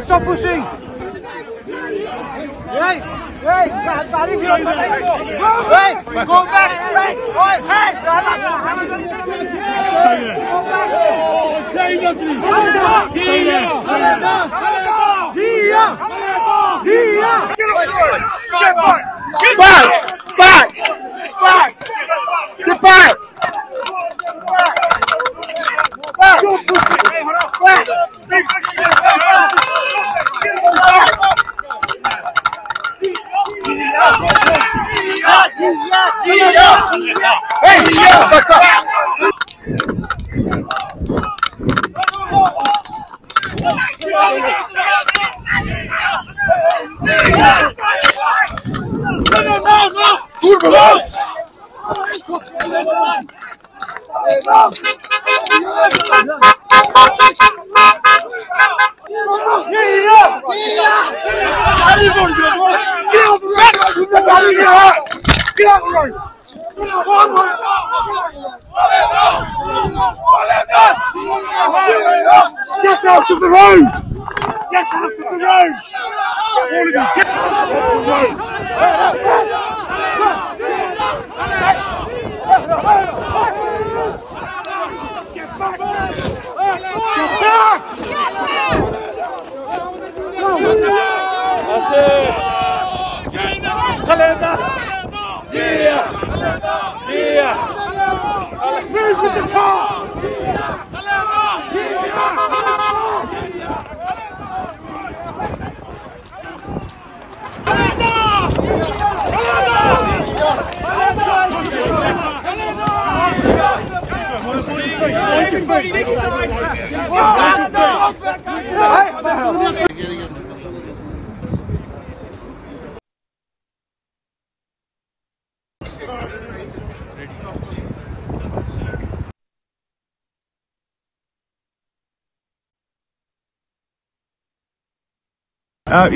Stop pushing. Hey, go back. Get out of the road! Get out of the road! All of you, get out of the road! Get back! Get back! That's it! Move with the car!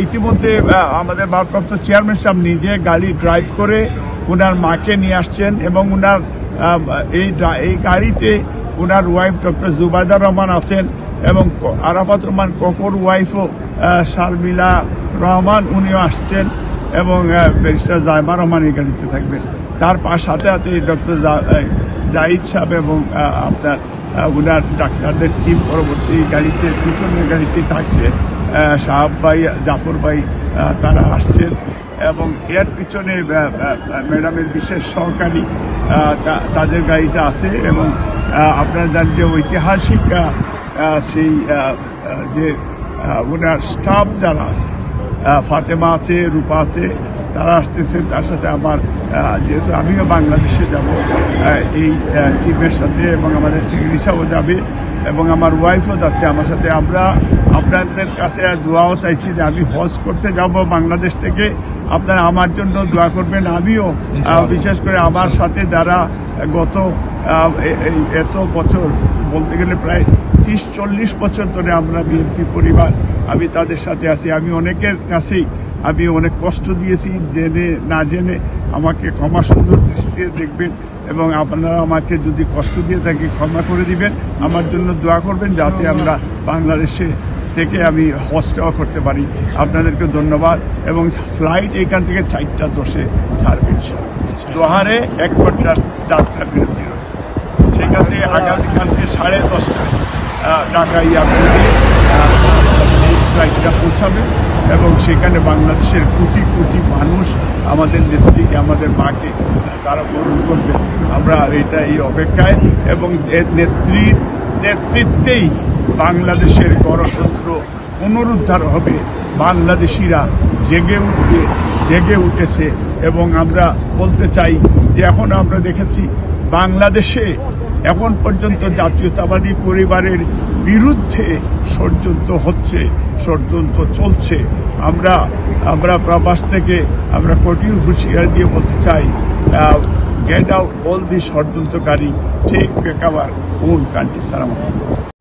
ইতিমধ্যে আমাদের ভারপ্রাপ্ত chairman সাহেব নিজে গাড়ি drive করে ওনার মাকে নিয়ে আসছেন এবং ওনার এই গাড়িতে ওনার ওয়াইফ ডক্টর জুবাইদা রহমান আছেন এবং আরাফাত রহমান কোকোর ওয়াইফও শারমিলা রহমান উনিও আসছেন এবং ব্যারিস্টার জাইমা রহমান এই গাড়িতে থাকবেন। তার সাথে সাথে ডক্টর জাহিদ সাহেব এবং আপনার ওনার ডাক্তারদের টিম পরবর্তী গাড়িতে পিছনের গাড়িতে থাকছে। সাহাব ভাই, জাফর ভাই তারা আসছেন এবং এর পিছনে ম্যাডামের বিশেষ সহকারী তাদের গাড়িটা আছে এবং আপনারা জানেন যে ঐতিহাসিক সেই যে ওনার স্টাফ যারা আছে, ফাতেমা আছে, রূপা আছে, তারা আসতেছেন। তার সাথে আমার যেহেতু আমিও বাংলাদেশে যাব এই টিমের সাথে এবং আমাদের সেক্রেটারি সাহেবও যাবে এবং আমার ওয়াইফও যাচ্ছে আমার সাথে। আমরা আপনাদের কাছে দোয়াও চাইছি যে আমি হজ করতে যাব বাংলাদেশ থেকে, আপনারা আমার জন্য দোয়া করবেন। আমিও বিশেষ করে আমার সাথে যারা গত এত বছর বলতে গেলে প্রায় 30-40 বছর ধরে আমরা বিএনপি পরিবার, আমি তাদের সাথে আছি। আমি অনেকের কাছেই আমি অনেক কষ্ট দিয়েছি, জেনে না জেনে আমাকে ক্ষমা সুন্দর দৃষ্টিতে দেখবেন এবং আপনারা আমাকে যদি কষ্ট দিয়ে থাকি ক্ষমা করে দিবেন, আমার জন্য দোয়া করবেন যাতে আমরা বাংলাদেশে থেকে আমি হজটাও করতে পারি। আপনাদেরকে ধন্যবাদ এবং ফ্লাইট এখান থেকে 4টা 10-এ ছাড়বে। দোহারে 1 ঘন্টার যাত্রা বিরতি রয়েছে, সেখান থেকে আগামীকালকে 10:30টায় ঢাকা এয়ারপোর্টে এই ফ্লাইটটা পৌঁছাবে এবং সেখানে বাংলাদেশের কোটি কোটি মানুষ আমাদের নেত্রীকে, আমাদের মাকে তারা বরণ করবে। আমরা এই অপেক্ষায় এবং নেত্রীর নেতৃত্বেই বাংলাদেশের গণতন্ত্র পুনরুদ্ধার হবে। বাংলাদেশিরা জেগে উঠেছে এবং আমরা বলতে চাই যে এখন আমরা দেখেছি বাংলাদেশে এখন পর্যন্ত জাতীয়তাবাদী পরিবারের বিরুদ্ধে ষড়যন্ত্র হচ্ছে, ষড়যন্ত্র চলছে। আমরা প্রবাস থেকে আমরা কঠিন হুঁশিয়ারি দিয়ে বলতে চাই, গেট আউট অল দি ষড়যন্ত্রকারী, take back our own country. সালাম আলাইকুম।